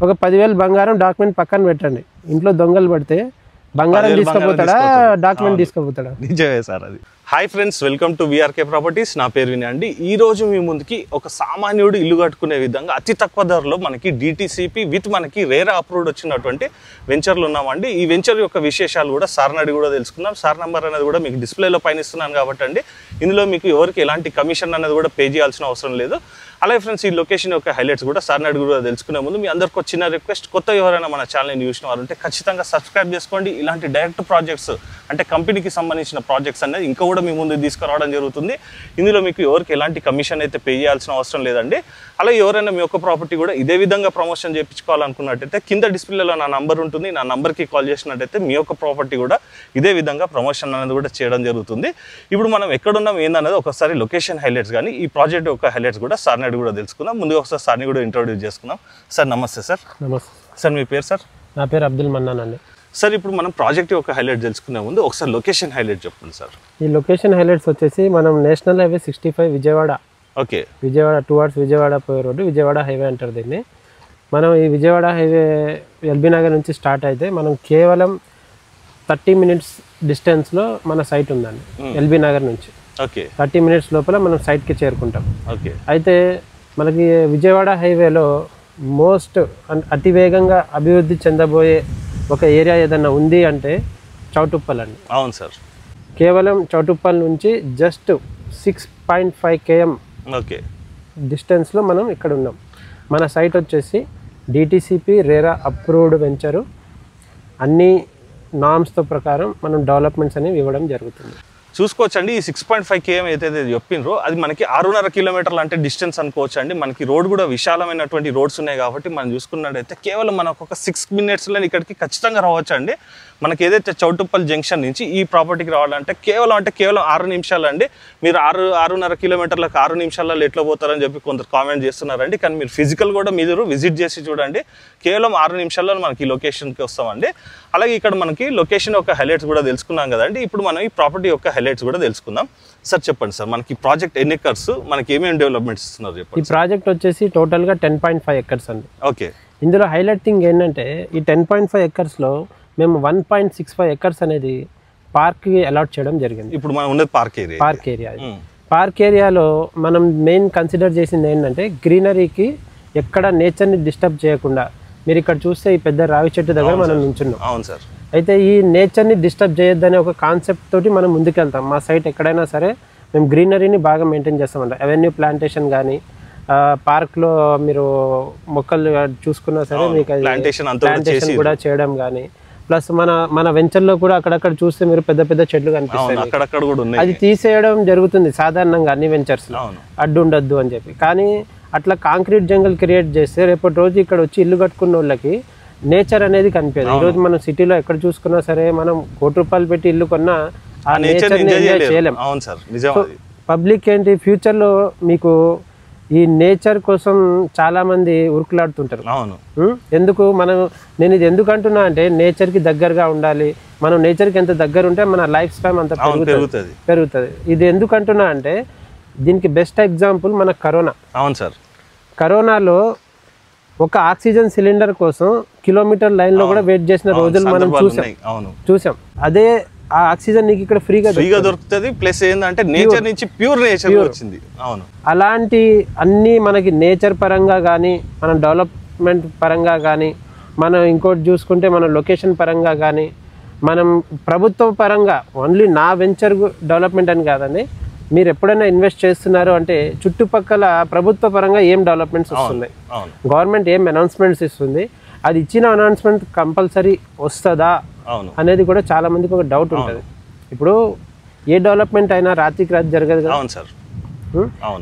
ఒక 10,000 బంగారం డాక్యుమెంట్ పక్కన పెట్టండి. ఇంట్లో దొంగలు పడితే బంగారం తీసుకుపోతాడా డాక్యుమెంట్ తీసుకుపోతాడా? నిజమే సార్ అది. Hi friends, welcome to VRK properties. నా పేరు వినయ్ అండి. ఈ రోజు మీ ముందుకి ఒక సామాన్యుడు ఇల్లు కట్టుకునే విధంగా అతి తక్కువ ధరలో మనకి డిటిసిపి విత్ మనకి రేరా అప్రూవ్డ్ వచ్చినటువంటి వెంచర్లు ఉన్నామండి. ఈ వెంచర్ యొక్క విశేషాలు కూడా సార్ని అడిగి కూడా తెలుసుకుందాం. సార్ నెంబర్ అనేది కూడా మీకు డిస్ప్లేలో పైన ఇస్తున్నాను కాబట్టి అండి, ఇందులో మీకు ఎవరికి ఎలాంటి కమిషన్ అనేది కూడా పే చేయాల్సిన అవసరం లేదు. అలాగే ఫ్రెండ్స్, ఈ లొకేషన్ యొక్క హైలైట్స్ కూడా సార్ని అడిగి కూడా తెలుసుకునే ముందు మీ అందరికీ చిన్న రిక్వెస్ట్, కొత్త ఎవరైనా మన ఛానల్ని చూసిన వారు ఉంటే ఖచ్చితంగా సబ్స్క్రైబ్ చేసుకోండి. ఇలాంటి డైరెక్ట్ ప్రాజెక్ట్స్ అంటే కంపెనీకి సంబంధించిన ప్రాజెక్ట్స్ అనేది ఇంకా కూడా మీ ముందు తీసుకురావడం జరుగుతుంది. ఇందులో మీకు ఎవరికి ఎలాంటి కమిషన్ అయితే పే చేయాల్సిన అవసరం లేదండి. అలాగే ఎవరైనా మీ యొక్క ప్రాపర్టీ కూడా ఇదే విధంగా ప్రమోషన్ చేయించుకోవాలనుకున్నట్టయితే కింద డిస్ప్లేలో నా నంబర్ ఉంటుంది. నా నంబర్కి కాల్ చేసినట్టయితే మీ యొక్క ప్రాపర్టీ కూడా ఇదే విధంగా ప్రమోషన్ అనేది కూడా చేయడం జరుగుతుంది. ఇప్పుడు మనం ఎక్కడున్నాం ఏందనేది ఒకసారి లొకేషన్ హైలైట్స్ కానీ ఈ ప్రాజెక్ట్ యొక్క హైలైట్స్ కూడా సార్ని అడిగి కూడా తెలుసుకుందాం. ముందుగా ఒకసారి సార్ని కూడా ఇంట్రొడ్యూస్ చేసుకుందాం. సార్ నమస్తే. సార్ నమస్తే సార్, మీ పేరు సార్? నా పేరు అబ్దుల్ మన్నాన్ అండి. సార్, ఇప్పుడు మనం ప్రాజెక్ట్ యొక్క హైలైట్ తెలుసుకునే ముందు ఒకసారి లొకేషన్ హైలైట్ చెప్పండి సార్. ఈ లొకేషన్ హైలైట్స్ వచ్చేసి మనం national highway 65 Vijayawada, okay, Vijayawada towards Vijayawada పోయే రోడ్డు విజయవాడ హైవే అంటారు దీన్ని. మనం ఈ విజయవాడ హైవే ఎల్బీ నగర్ నుంచి స్టార్ట్ అయితే మనం కేవలం 30 minutes డిస్టెన్స్లో మన సైట్ ఉందండి. ఎల్బీ నగర్ నుంచి ఓకే 30 minutes లోపల మనం సైట్కి చేరుకుంటాం. ఓకే, అయితే మనకి విజయవాడ హైవేలో మోస్ట్ అతి వేగంగా అభివృద్ధి చెందబోయే ఒక ఏరియా ఏదన్నా ఉంది అంటే చౌటుప్పల్ అండి. అవును సార్. కేవలం చౌటుప్పల్ నుంచి జస్ట్ 6.5 km ఓకే డిస్టెన్స్లో మనం ఇక్కడ ఉన్నాం. మన సైట్ వచ్చేసి డిటిసిపి రేరా అప్రూవ్డ్ వెంచరు. అన్ని నామ్స్తో ప్రకారం మనం డెవలప్మెంట్స్ అనేవి ఇవ్వడం జరుగుతుంది. చూసుకోవచ్చండి. ఈ 6.5 km ఏదైతే చెప్పినరో అది మనకి 6.5 kilometers అంటే డిస్టెన్స్ అనుకోవచ్చు అండి. మనకి రోడ్ కూడా విశాలమైనటువంటి రోడ్స్ ఉన్నాయి కాబట్టి మనం చూసుకున్నట్టయితే కేవలం మనకు ఒక 6 minutesలో ఇక్కడికి ఖచ్చితంగా రావచ్చు అండి. మనకి ఏదైతే చౌటుప్పల్ జంక్షన్ నుంచి ఈ ప్రాపర్టీకి రావాలంటే కేవలం 6 నిమిషాలు అండి. మీరు 6.5 kilometers 6 నిమిషాలలో ఎట్లా పోతారని చెప్పి కొందరు కామెంట్ చేస్తున్నారండి. కానీ మీరు ఫిజికల్ కూడా మీరు విజిట్ చేసి చూడండి. కేవలం 6 నిమిషాల్లో మనకి ఈ లొకేషన్కి వస్తామండి. అలాగే ఇక్కడ మనకి లొకేషన్ యొక్క హైలైట్స్ కూడా తెలుసుకున్నాం కదండి. ఇప్పుడు మనం ఈ ప్రాపర్టీ యొక్క హైలైట్స్ కూడా తెలుసుకుందాం. సార్ చెప్పండి సార్, మనకి ప్రాజెక్ట్ ఎన్ని ఎకర్స్, మనకి ఏమేమి డెవలప్మెంట్స్ ఇస్తున్నారు చెప్పండి. ఈ ప్రాజెక్ట్ వచ్చేసి టోటల్గా 10.5 acres అండి. ఓకే, ఇందులో హైలైట్ థింగ్ ఏంటంటే ఈ 10.5 acresలో మేము 1.65 acres అనేది పార్క్కి అలాట్ చేయడం జరిగింది. ఇప్పుడు మనం ఉన్నది పార్క్ ఏరియా. పార్క్ ఏరియాలో మనం మెయిన్ కన్సిడర్ చేసింది ఏంటంటే గ్రీనరీకి ఎక్కడ నేచర్ని డిస్టర్బ్ చేయకుండా. మీరు ఇక్కడ చూస్తే ఈ పెద్ద రావి చెట్టు దగ్గర మనం నించున్నాం. అవును సార్. అయితే ఈ నేచర్ని డిస్టర్బ్ చేయొద్దనే ఒక కాన్సెప్ట్ తోటి మనం ముందుకెళ్తాం. మా సైట్ ఎక్కడైనా సరే మేము గ్రీనరీని బాగా మెయింటైన్ చేస్తామంట. అవెన్యూ ప్లాంటేషన్ కానీ పార్క్లో మీరు మొక్కలు చూసుకున్నా సరే మీకు ప్లాంటేషన్ కూడా చేయడం కానీ, ప్లస్ మన వెంచర్లో కూడా అక్కడక్కడ చూస్తే మీరు పెద్ద పెద్ద చెట్లు కనిపిస్తాయి. అది తీసేయడం జరుగుతుంది సాధారణంగా అన్ని వెంచర్స్ అడ్డు ఉండద్దు అని చెప్పి. కానీ అట్లా కాంక్రీట్ జంగల్ క్రియేట్ చేస్తే రేపటి రోజు ఇక్కడ వచ్చి ఇల్లు కట్టుకున్న వాళ్ళకి నేచర్ అనేది కనిపించదు. ఈరోజు మనం సిటీలో ఎక్కడ చూసుకున్నా సరే మనం ₹1 పెట్టి ఇల్లు కొన్నా ఆ నేచర్ని ఎంజాయ్ చేయలేం. పబ్లిక్ ఏంటి ఫ్యూచర్లో మీకు ఈ నేచర్ కోసం చాలా మంది ఉరుకులాడుతుంటారు. ఎందుకు నేను ఇది ఎందుకు అంటున్నా అంటే నేచర్కి దగ్గరగా ఉండాలి. మనం నేచర్కి ఎంత దగ్గర ఉంటే మన లైఫ్ స్పాన్ అంత పెరుగుతుంది. ఇది ఎందుకు అంటున్నా అంటే దీనికి బెస్ట్ ఎగ్జాంపుల్ మన కరోనా. అవును సార్. కరోనాలో ఒక ఆక్సిజన్ సిలిండర్ కోసం కిలోమీటర్ లైన్లో కూడా వెయిట్ చేసిన రోజులు మనం చూసాం. అదే ఆ ఆక్సిజన్ నీకు ఇక్కడ ఫ్రీగా దొరుకుతుంది. ప్లస్ ఏంటంటే నేచర్ నుంచి ప్యూర్ నేచర్ వచ్చింది. అవును. అలాంటి అన్నీ మనకి నేచర్ పరంగా కానీ, మన డెవలప్మెంట్ పరంగా కానీ, మనం ఇంకోటి చూసుకుంటే మన లొకేషన్ పరంగా కానీ, మనం ప్రభుత్వ పరంగా ఓన్లీ నా వెంచర్ డెవలప్మెంట్ అని కాదండి, మీరు ఎప్పుడైనా ఇన్వెస్ట్ చేస్తున్నారు అంటే చుట్టుపక్కల ప్రభుత్వ పరంగా ఏం డెవలప్మెంట్స్ వస్తున్నాయి, గవర్నమెంట్ ఏం అనౌన్స్మెంట్స్ ఇస్తుంది, అది ఇచ్చిన అనౌన్స్మెంట్ కంపల్సరీ వస్తుందా అనేది కూడా చాలా మందికి ఒక డౌట్ ఉంటుంది. ఇప్పుడు ఏ డెవలప్మెంట్ అయినా రాత్రికి రాత్రి జరగదు కదా.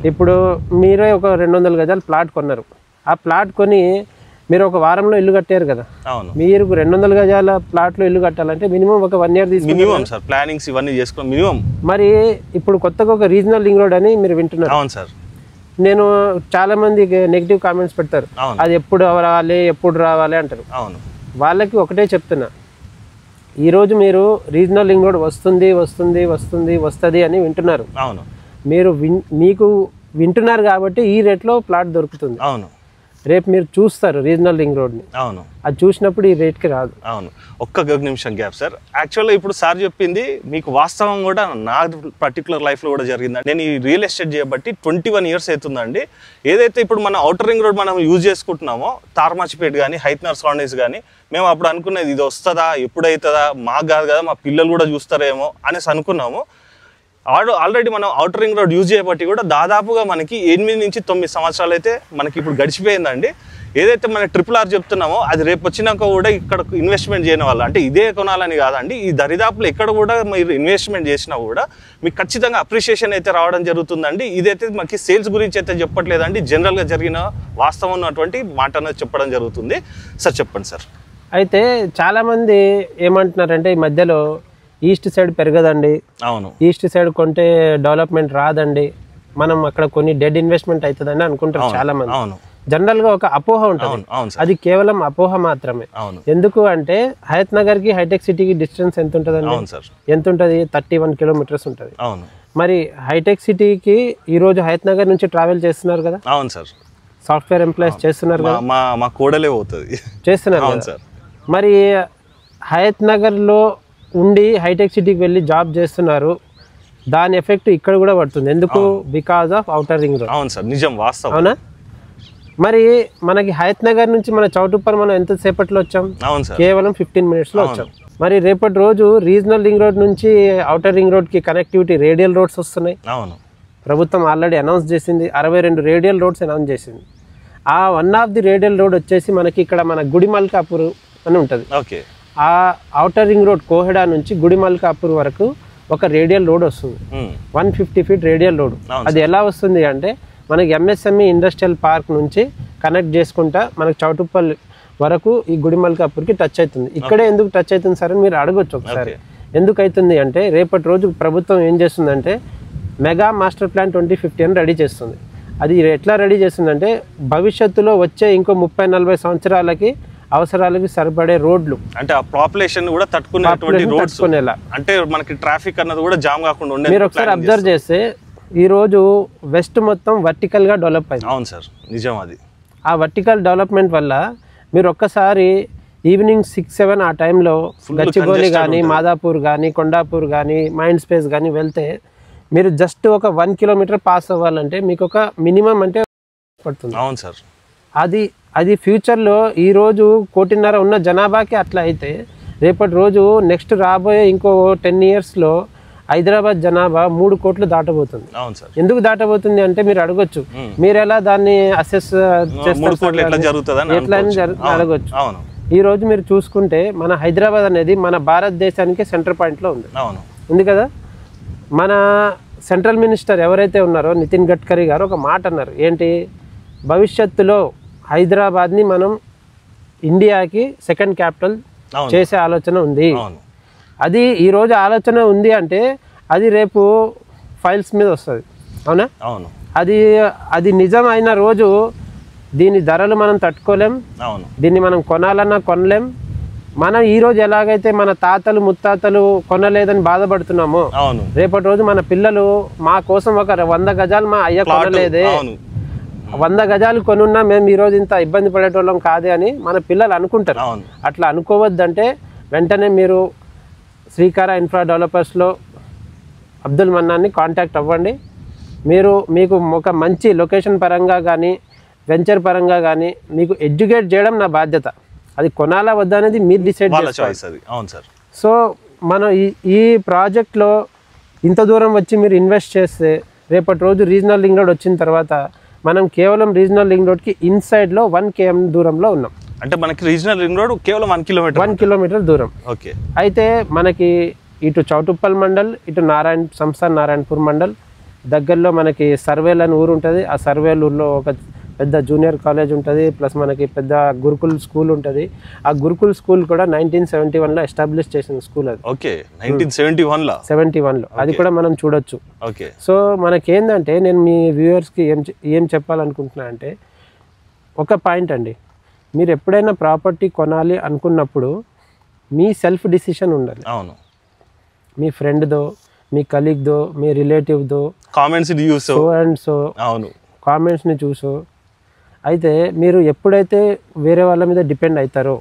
ఇప్పుడు మీరే ఒక 200 గజాలు ప్లాట్ కొన్నారు. ఆ ప్లాట్ కొని మీరు ఒక వారంలో ఇల్లు కట్టారు కదా. మీరు 200 గజాల ప్లాట్లో ఇల్లు కట్టాలంటే మినిమం ఒక 1 year తీసుకుంటారు. మరి ఇప్పుడు కొత్తగా ఒక రీజనల్ లింక్ రోడ్ అని మీరు వింటున్నారు. నేను చాలా మంది నెగిటివ్ కామెంట్స్ పెడతారు, అది ఎప్పుడు రావాలి అంటారు. వాళ్ళకి ఒకటే చెప్తున్నా, ఈరోజు మీరు రీజనల్ లింక్ రోడ్ వస్తుంది అని వింటున్నారు. మీకు వింటున్నారు కాబట్టి ఈ రేట్లో ప్లాట్ దొరుకుతుంది. రేపు మీరు చూస్తారు రీజనల్ రింగ్ రోడ్ని. అవును, అది చూసినప్పుడు ఈ రేట్కి రాదు. అవును. ఒక్క నిమిషం గ్యాప్ సార్. యాక్చువల్గా ఇప్పుడు సార్ చెప్పింది మీకు వాస్తవం కూడా నా పర్టికులర్ లైఫ్లో కూడా జరిగిందండి. నేను ఈ రియల్ ఎస్టేట్ చేయబట్టి 21 years అవుతుందండి. ఏదైతే ఇప్పుడు మన అవుటర్ రింగ్ రోడ్ మనం యూజ్ చేసుకుంటున్నామో తార్మాచిపేట కానీ హైత్నర్ కాలనీస్ కానీ, మేము అప్పుడు అనుకున్నది ఇది వస్తుందా, ఎప్పుడవుతుందా, మాకు కాదు కదా మా పిల్లలు కూడా చూస్తారేమో అనేసి అనుకున్నాము. ఆల్రెడీ మనం అవుటర్ రింగ్ రోడ్ యూజ్ చేయబట్టి కూడా దాదాపుగా మనకి 8 నుంచి 9 సంవత్సరాలు అయితే మనకి ఇప్పుడు గడిచిపోయిందండి. ఏదైతే మన RRR చెప్తున్నామో అది రేపు వచ్చినాక కూడా ఇక్కడ ఇన్వెస్ట్మెంట్ చేయని వాళ్ళు, అంటే ఇదే కొనాలని కాదండి, ఈ దరిదాపులు ఎక్కడ కూడా మీరు ఇన్వెస్ట్మెంట్ చేసినా కూడా మీకు ఖచ్చితంగా అప్రిషియేషన్ అయితే రావడం జరుగుతుందండి. ఇదైతే మనకి సేల్స్ గురించి అయితే చెప్పట్లేదండి, జనరల్గా జరిగిన వాస్తవం ఉన్నటువంటి మాట అనేది చెప్పడం జరుగుతుంది. సార్ చెప్పండి సార్. అయితే చాలామంది ఏమంటున్నారంటే ఈ మధ్యలో ఈస్ట్ సైడ్ పెరగదండి, అవును, ఈస్ట్ సైడ్ కొంటే డెవలప్మెంట్ రాదండి, మనం అక్కడ కొన్ని డెడ్ ఇన్వెస్ట్మెంట్ అవుతుందని అనుకుంటారు చాలా మంది. అవును, జనరల్ గా ఒక అపోహ ఉంటుంది, అది కేవలం అపోహ మాత్రమే. ఎందుకు అంటే హయత్ నగర్ కి హైటెక్ సిటీకి డిస్టెన్స్ ఎంత ఉంటుందండి? ఎంత ఉంటుంది? 31 kilometers ఉంటుంది. మరి హైటెక్ సిటీకి ఈ రోజు హయత్ నగర్ నుంచి ట్రావెల్ చేస్తున్నారు కదా? అవును సార్. సాఫ్ట్వేర్ ఎంప్లాయీస్ చేస్తున్నారు కదా? మా కోడలే పోతుంది, చేస్తున్నారు సార్. మరి హయత్ నగర్ లో ఉండి హైటెక్ సిటీకి వెళ్ళి జాబ్ చేస్తున్నారు, దాని ఎఫెక్ట్ ఇక్కడ కూడా పడుతుంది. ఎందుకు? Because of outer ring road. అవును సార్, నిజం, వాస్తవం. అవునా? మరి మనకి హయత్ నగర్ నుంచి మన చౌటుప్పల్ మనం ఎంత సేపట్లో వచ్చాం? అవును సార్, కేవలం 15 minutes లో వచ్చాం. మరి రేపటి రోజు రీజనల్ రింగ్ రోడ్ నుంచి అవుటర్ రింగ్ రోడ్ కి కనెక్టివిటీ రేడియల్ రోడ్స్ వస్తున్నాయి. అవును, ప్రభుత్వం ఆల్రెడీ అనౌన్స్ చేసింది, 62 రేడియల్ రోడ్స్ అనౌన్స్ చేసింది. ఆ one of the radial road వచ్చేసి మనకి ఇక్కడ మన గుడిమల్కాపూర్ అని ఉంటుంది. ఓకే. ఆ అవుటర్ రింగ్ రోడ్ కోహెడా నుంచి గుడిమల్కాపూర్ వరకు ఒక రేడియల్ రోడ్ వస్తుంది, 150 feet రేడియల్ రోడ్. అది ఎలా వస్తుంది అంటే మనకి MSME ఇండస్ట్రియల్ పార్క్ నుంచి కనెక్ట్ చేసుకుంటా మనకి చౌటుప్పల్ వరకు ఈ గుడిమల్కాపూర్కి టచ్ అవుతుంది. ఇక్కడే ఎందుకు టచ్ అవుతుంది సార్ అని మీరు అడగొచ్చు ఒకసారి. ఎందుకు అవుతుంది అంటే రేపటి రోజు ప్రభుత్వం ఏం చేస్తుందంటే మెగా మాస్టర్ ప్లాన్ 2050 అని రెడీ చేస్తుంది. అది ఎట్లా రెడీ చేస్తుందంటే భవిష్యత్తులో వచ్చే ఇంకో 30-40 సంవత్సరాలకి అవసరాలకి సరిపడే రోడ్లు, అంటే ఆ పాపులేషన్ కూడా తట్టుకునేటువంటి రోడ్స్, అంటే మనకి ట్రాఫిక్ అన్నది కూడా జామ్ కాకుండా ఉండే. మీరు ఒకసారి అబ్జర్వ్ చేస్తే ఈ రోజు వెస్ట్ మొత్తం వర్టికల్ గా డెవలప్ అయింది. అవును సార్, నిజం. అది ఆ వర్టికల్ డెవలప్మెంట్ వల్ల మీరు ఒక్కసారి ఈవినింగ్ 6-7 ఆ టైంలో గచ్చిబౌలి కానీ మాదాపూర్ కానీ కొండాపూర్ కానీ మైండ్ స్పేస్ కానీ వెళ్తే మీరు జస్ట్ ఒక 1 kilometer పాస్ అవ్వాలంటే మీకు ఒక మినిమం అంటే పడుతుంది. అవును సార్. అది ఫ్యూచర్లో ఈరోజు 1.5 కోటి ఉన్న జనాభాకి అట్లా అయితే రేపటి రోజు నెక్స్ట్ రాబోయే ఇంకో 10 yearsలో హైదరాబాద్ జనాభా 3 కోట్లు దాటబోతుంది. ఎందుకు దాటబోతుంది అంటే మీరు అడగొచ్చు, మీరు ఎలా దాన్ని అసెస్ చేస్తారు ఎట్లా అని అడగొచ్చు. ఈ రోజు మీరు చూసుకుంటే మన హైదరాబాద్ అనేది మన భారతదేశానికి సెంటర్ పాయింట్లో ఉంది కదా. మన సెంట్రల్ మినిస్టర్ ఎవరైతే ఉన్నారో నితిన్ గడ్కరీ గారు ఒక మాట అన్నారు, ఏంటి? భవిష్యత్తులో హైదరాబాద్ని మనం ఇండియాకి సెకండ్ క్యాపిటల్ చేసే ఆలోచన ఉంది. అది ఈరోజు ఆలోచన ఉంది అంటే అది రేపు ఫైల్స్ మీద వస్తుంది. అవునా? అవును. అది నిజం అయిన రోజు దీని ధరలు మనం తట్టుకోలేం, దీన్ని మనం కొనాలన్నా కొనలేం. మనం ఈరోజు ఎలాగైతే మన తాతలు ముత్తాతలు కొనలేదని బాధపడుతున్నామో రేపటి రోజు మన పిల్లలు మా కోసం ఒక 100 గజాలు మా అయ్య కొనలేదే, 100 గజాలు కొనున్నా మేము ఈరోజు ఇంత ఇబ్బంది పడేటోళ్ళం కాదే అని మన పిల్లలు అనుకుంటారు. అట్లా అనుకోవద్దంటే వెంటనే మీరు శ్రీకార ఇన్ఫ్రా డెవలపర్స్లో అబ్దుల్ మన్నాన్ని కాంటాక్ట్ అవ్వండి. మీకు ఒక మంచి లొకేషన్ పరంగా కానీ వెంచర్ పరంగా కానీ మీకు ఎడ్యుకేట్ చేయడం నా బాధ్యత. అది కొనాలా వద్దా అనేది మీరు డిసైడ్ చేసుకోవాలి. అవును సార్. సో మనం ఈ ప్రాజెక్ట్లో ఇంత దూరం వచ్చి మీరు ఇన్వెస్ట్ చేస్తే రేపటి రోజు రీజనల్ రింగ్ రోడ్ వచ్చిన తర్వాత మనం కేవలం రీజనల్ రింగ్ రోడ్కి ఇన్సైడ్లో 1 km దూరంలో ఉన్నాం. అంటే మనకి రీజనల్ రింగ్ రోడ్ కేవలం 1 kilometer దూరం. ఓకే. అయితే మనకి ఇటు చౌటుప్పల్ మండల్, ఇటు సంస్థాన్ నారాయణపూర్ మండల్ దగ్గరలో మనకి సర్వేల్ అని ఊరు ఉంటుంది. ఆ సర్వేల్ ఊర్లో ఒక పెద్ద జూనియర్ కాలేజ్ ఉంటుంది, ప్లస్ మనకి పెద్ద గురుకుల్ స్కూల్ ఉంటుంది. ఆ గురుకుల్ స్కూల్ కూడా 1971లో ఎస్టాబ్లిష్ చేసిన స్కూల్ అది. ఓకే. 1971లో అది కూడా మనం చూడొచ్చు. ఓకే. సో మనకేందంటే నేను మీ వ్యూవర్స్కి ఏం చెప్పాలనుకుంటున్నా అంటే ఒక పాయింట్ అండి, మీరు ఎప్పుడైనా ప్రాపర్టీ కొనాలి అనుకున్నప్పుడు మీ సెల్ఫ్ డిసిషన్ ఉండాలి. అవును. మీ ఫ్రెండ్దో, మీ కలీగ్దో, మీ రిలేటివ్దో కామెంట్స్ని చూసో కామెంట్స్ని చూసో అయితే మీరు ఎప్పుడైతే వేరే వాళ్ళ మీద డిపెండ్ అవుతారో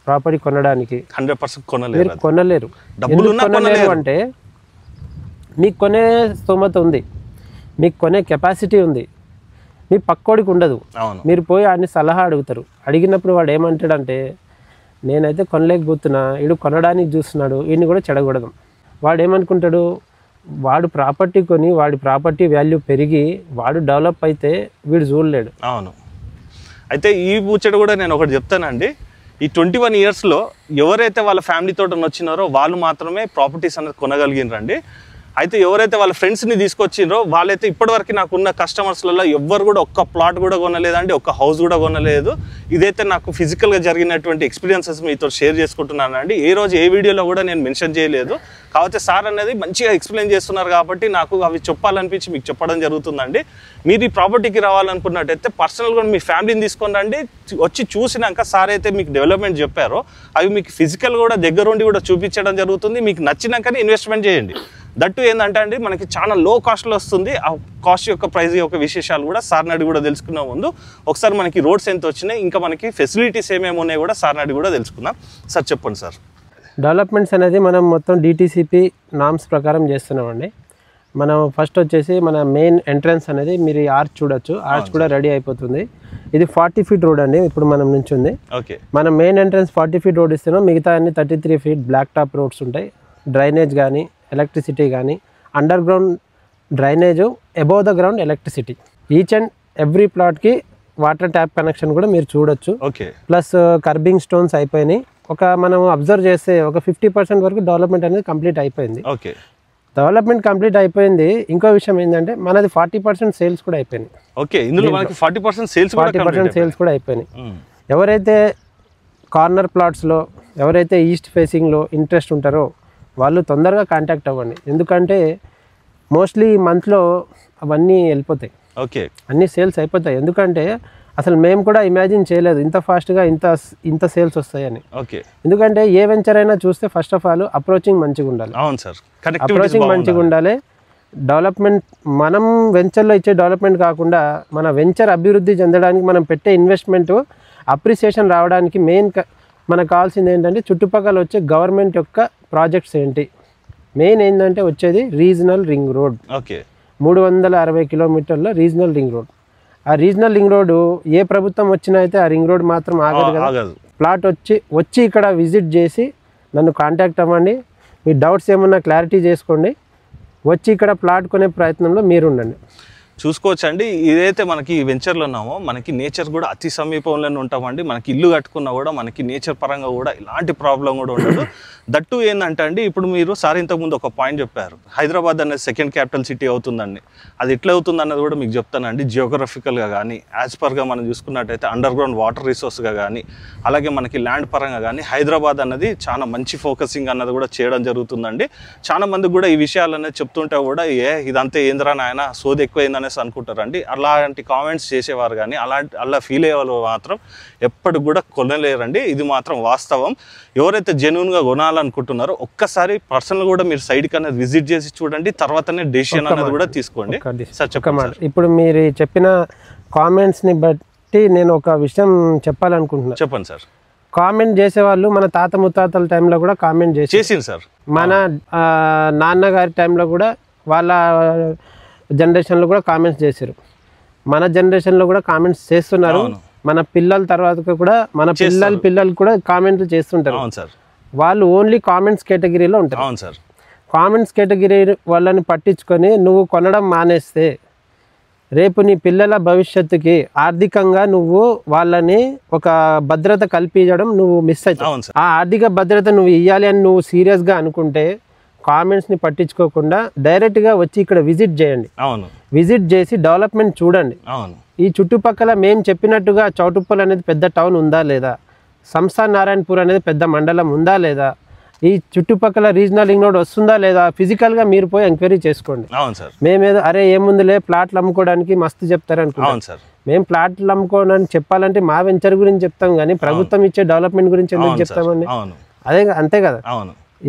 ప్రాపర్టీ కొనడానికి 100% మీరు కొనలేరు. డబ్బులు ఎందుకు కొనలేరు అంటే మీకు కొనే స్తోమత ఉంది, మీకు కొనే కెపాసిటీ ఉంది, మీ పక్కోడికి ఉండదు. అవును. మీరు పోయి ఆయన్ని సలహా అడుగుతారు. అడిగినప్పుడు వాడు ఏమంటాడంటే నేనైతే కొనలేకపోతున్నా, వీడు కొనడానికి చూస్తున్నాడు, వీడిని కూడా చెడగొడదాం. వాడు ఏమనుకుంటాడు, వాడు ప్రాపర్టీ కొని వాడి ప్రాపర్టీ వాల్యూ పెరిగి వాడు డెవలప్ అయితే వీడు చూడలేడు. అవును. అయితే ఈ ముచ్చట కూడా నేను ఒకటి చెప్తానండి. ఈ 21 ఇయర్స్లో ఎవరైతే వాళ్ళ ఫ్యామిలీతో వచ్చినారో వాళ్ళు మాత్రమే ప్రాపర్టీస్ అనేది కొనగలిగినరండి. అయితే ఎవరైతే వాళ్ళ ఫ్రెండ్స్ని తీసుకొచ్చిండ్రో వాళ్ళైతే ఇప్పటివరకు నాకున్న కస్టమర్స్లలో ఎవ్వరు కూడా ఒక్క ప్లాట్ కూడా కొనలేదండి, ఒక్క హౌస్ కూడా కొనలేదు. ఇదైతే నాకు ఫిజికల్గా జరిగినటువంటి ఎక్స్పీరియన్సెస్ మీతో షేర్ చేసుకుంటున్నానండి. ఏ రోజు ఏ వీడియోలో కూడా నేను మెన్షన్ చేయలేదు. కాకపోతే సార్ అనేది మంచిగా ఎక్స్ప్లెయిన్ చేస్తున్నారు కాబట్టి నాకు అవి చెప్పాలనిపించి మీకు చెప్పడం జరుగుతుందండి. మీరు ఈ ప్రాపర్టీకి రావాలనుకున్నట్టయితే పర్సనల్గా మీ ఫ్యామిలీని తీసుకొని రండి. వచ్చి చూసినాక సార్ అయితే మీకు డెవలప్మెంట్ చెప్పారో అవి మీకు ఫిజికల్ కూడా దగ్గరుండి కూడా చూపించడం జరుగుతుంది. మీకు నచ్చినాకనే ఇన్వెస్ట్మెంట్ చేయండి. దట్టు ఏంటంటే అండి మనకి చాలా లో కాస్ట్లో వస్తుంది. ఆ కాస్ట్ యొక్క ప్రైస్ యొక్క విశేషాలు కూడా సార్ని అడిగి కూడా తెలుసుకునే ముందు ఒకసారి మనకి రోడ్స్ ఎంత వచ్చినాయి, ఇంకా మనకి ఫెసిలిటీస్ ఏమేమి ఉన్నాయి కూడా సార్ని అడిగి కూడా తెలుసుకుందాం. సార్ చెప్పండి సార్. డెవలప్మెంట్స్ అనేది మనం మొత్తం డిటిసిపి నామ్స్ ప్రకారం చేస్తున్నామండి. మనం ఫస్ట్ వచ్చేసి మన మెయిన్ ఎంట్రన్స్ అనేది మీరు ఆర్చ్ చూడొచ్చు. ఆర్చ్ కూడా రెడీ అయిపోతుంది. ఇది 40 ఫీట్ రోడ్ అండి. ఇప్పుడు మనం నుంచి ఉంది. ఓకే. మనం మెయిన్ ఎంట్రన్స్ 40 ఫీట్ రోడ్ ఇస్తున్నాం. మిగతా అన్ని 33 ఫీట్ బ్లాక్ టాప్ రోడ్స్ ఉంటాయి. డ్రైనేజ్ కానీ ఎలక్ట్రిసిటీ కానీ under ground drainage, above the ground electricity. Each and every ప్లాట్కి వాటర్ ట్యాప్ కనెక్షన్ కూడా మీరు చూడొచ్చు. ఓకే. ప్లస్ కర్బింగ్ స్టోన్స్ అయిపోయినాయి. మనం అబ్జర్వ్ చేస్తే ఒక 50% వరకు డెవలప్మెంట్ అనేది కంప్లీట్ అయిపోయింది. ఓకే. డెవలప్మెంట్ కంప్లీట్ అయిపోయింది. ఇంకో విషయం ఏంటంటే మనది 40% సేల్స్ కూడా అయిపోయినాయి. ఓకే. ఇందులో మనకి 40% సేల్స్ కూడా అయిపోయినాయి. ఎవరైతే కార్నర్ ప్లాట్స్లో ఎవరైతే ఈస్ట్ ఫేసింగ్లో ఇంట్రెస్ట్ ఉంటారో వాళ్ళు తొందరగా కాంటాక్ట్ అవ్వండి. ఎందుకంటే మోస్ట్లీ మంత్లో అవన్నీ వెళ్ళిపోతాయి. ఓకే. అన్నీ సేల్స్ అయిపోతాయి. ఎందుకంటే అసలు మేము కూడా ఇమాజిన్ చేయలేదు ఇంత ఫాస్ట్గా ఇంత సేల్స్ వస్తాయని. ఓకే. ఎందుకంటే ఏ వెంచర్ అయినా చూస్తే ఫస్ట్ ఆఫ్ ఆల్ అప్రోచింగ్ మంచిగా ఉండాలి. అవును సార్. అప్రోచింగ్ మంచిగా ఉండాలి. డెవలప్మెంట్ మనం వెంచర్లో ఇచ్చే డెవలప్మెంట్ కాకుండా మన వెంచర్ అభివృద్ధి చెందడానికి మనం పెట్టే ఇన్వెస్ట్మెంట్ అప్రిసియేషన్ రావడానికి మెయిన్ మనకు కావాల్సింది ఏంటంటే చుట్టుపక్కల వచ్చే గవర్నమెంట్ యొక్క ప్రాజెక్ట్స్ ఏంటి. మెయిన్ ఏంటంటే వచ్చేది రీజనల్ రింగ్ రోడ్. ఓకే. 360 కిలోమీటర్ల రీజనల్ రింగ్ రోడ్. ఆ రీజనల్ రింగ్ రోడ్ ఏ ప్రభుత్వం వచ్చినా అయితే ఆ రింగ్ రోడ్ మాత్రం ఆగదు కదా. ప్లాట్ వచ్చి ఇక్కడ విజిట్ చేసి నన్ను కాంటాక్ట్ అవ్వండి. మీ డౌట్స్ ఏమన్నా క్లారిటీ చేసుకోండి. వచ్చి ఇక్కడ ప్లాట్ కొనే ప్రయత్నంలో మీరు ఉండండి. చూసుకోవచ్చండి. ఇదైతే మనకి ఈ వెంచర్లో ఉన్నామో మనకి నేచర్ కూడా అతి సమీపంలోనే ఉంటామండి. మనకి ఇల్లు కట్టుకున్నా కూడా మనకి నేచర్ పరంగా కూడా ఇలాంటి ప్రాబ్లం కూడా ఉండదు. దట్టు ఏంటంటే అండి ఇప్పుడు మీరు సార్ ఇంతకుముందు ఒక పాయింట్ చెప్పారు, హైదరాబాద్ అనేది సెకండ్ క్యాపిటల్ సిటీ అవుతుందండి. అది ఎట్లా అవుతుంది అన్నది కూడా మీకు చెప్తానండి. జియోగ్రఫికల్గా కానీ యాజ్ పర్గా మనం చూసుకున్నట్టయితే అండర్ గ్రౌండ్ వాటర్ రిసోర్స్గా కానీ అలాగే మనకి ల్యాండ్ పరంగా కానీ హైదరాబాద్ అన్నది చాలా మంచి ఫోకసింగ్ అన్నది కూడా చేయడం జరుగుతుందండి. చాలా మందికి కూడా ఈ విషయాలు అనేది చెప్తుంటే కూడా ఇదంతా ఏంద్రా నాయన సోది ఎక్కువైందనే అనుకుంటారండి. అలాంటి కామెంట్స్ చేసేవారు కానీ అలా ఫీల్ అయ్యేవాళ్ళు మాత్రం ఎప్పటికి కూడా కొనలేరండి. ఇది మాత్రం వాస్తవం. ఎవరైతే జెన్యూన్గా కొనాలనుకుంటున్నారో ఒక్కసారి పర్సనల్ కూడా మీరు సైడ్కి అనేది విజిట్ చేసి చూడండి. తర్వాతనే డెసిషన్ అనేది కూడా తీసుకోండి. సార్ చెప్పండి. ఇప్పుడు మీరు చెప్పిన కామెంట్స్ని బట్టి నేను ఒక విషయం చెప్పాలనుకుంటున్నాను. చెప్పండి సార్. కామెంట్ చేసేవాళ్ళు మన తాత ముత్తాతల టైంలో కూడా కామెంట్ చేసింది సార్. మన నాన్నగారి టైంలో కూడా వాళ్ళ జనరేషన్లో కూడా కామెంట్స్ చేశారు. మన జనరేషన్లో కూడా కామెంట్స్ చేస్తున్నారు. మన పిల్లల తర్వాత కూడా మన పిల్లలు కూడా కామెంట్లు చేస్తుంటారు. వాళ్ళు ఓన్లీ కామెంట్స్ కేటగిరీలో ఉంటారు. అవును సార్. కామెంట్స్ కేటగిరీ వాళ్ళని పట్టించుకొని నువ్వు కొనడం మానేస్తే రేపు నీ పిల్లల భవిష్యత్తుకి ఆర్థికంగా నువ్వు వాళ్ళని ఒక భద్రత కల్పించడం నువ్వు మిస్ అవుతావు. ఆ ఆర్థిక భద్రత నువ్వు ఇవ్వాలి అని నువ్వు సీరియస్గా అనుకుంటే కామెంట్స్ని పట్టించుకోకుండా డైరెక్ట్గా వచ్చి ఇక్కడ విజిట్ చేయండి. అవును. విజిట్ చేసి డెవలప్మెంట్ చూడండి. అవును. ఈ చుట్టుపక్కల మేము చెప్పినట్టుగా చౌటుప్పల్ అనేది పెద్ద టౌన్ ఉందా లేదా, సంస్థా నారాయణపూర్ అనేది పెద్ద మండలం ఉందా లేదా, ఈ చుట్టుపక్కల రీజనల్ రింగ్ రోడ్ వస్తుందా లేదా ఫిజికల్గా మీరు పోయి ఎంక్వైరీ చేసుకోండి. అవును సార్. మేమేదో అరే ఏముందులే ప్లాట్లు అమ్ముకోవడానికి మస్తు చెప్తారు అనుకుంటాం సార్. మేము ప్లాట్లు అమ్ముకోవడానికి చెప్పాలంటే మా వెంచర్ గురించి చెప్తాం కానీ ప్రభుత్వం ఇచ్చే డెవలప్మెంట్ గురించి ఎందుకు చెప్తామండి? అదే అంతే కదా.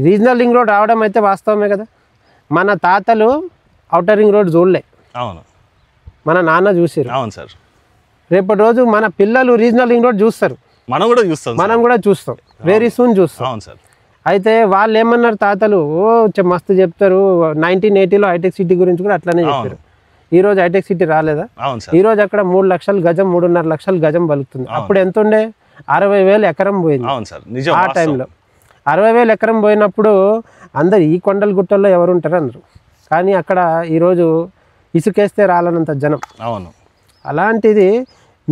రీజనల్ రింగ్ రోడ్ రావడం అయితే వాస్తవమే కదా. మన తాతలు ఔటర్ రింగ్ రోడ్ చూడలే, అవును, మన నాన్న చూసారు. అవును సార్. రేపటి రోజు మన పిల్లలు రీజనల్ రింగ్ రోడ్ చూస్తారు, మనం కూడా చూస్తాం, వెరీ సూన్ చూస్తాం. అవును సార్. అయితే వాళ్ళు ఏమన్నారు తాతలు, మస్తు చెప్తారు, 1980లో హైటెక్ సిటీ గురించి కూడా అట్లానే చెప్పారు. ఈ రోజు హైటెక్ సిటీ రాలేదా? ఈ రోజు అక్కడ 3 లక్షల గజం 3.5 లక్షల గజం పలుకుతుంది. అప్పుడు ఎంత ఉండే? 60,000 ఎకరం పోయింది ఆ టైంలో. 60,000 ఎకరం పోయినప్పుడు అందరు ఈ కొండల గుట్టల్లో ఎవరు ఉంటారు అన్నారు. కానీ అక్కడ ఈరోజు ఇసుకేస్తే రాలనంత జనం. అలాంటిది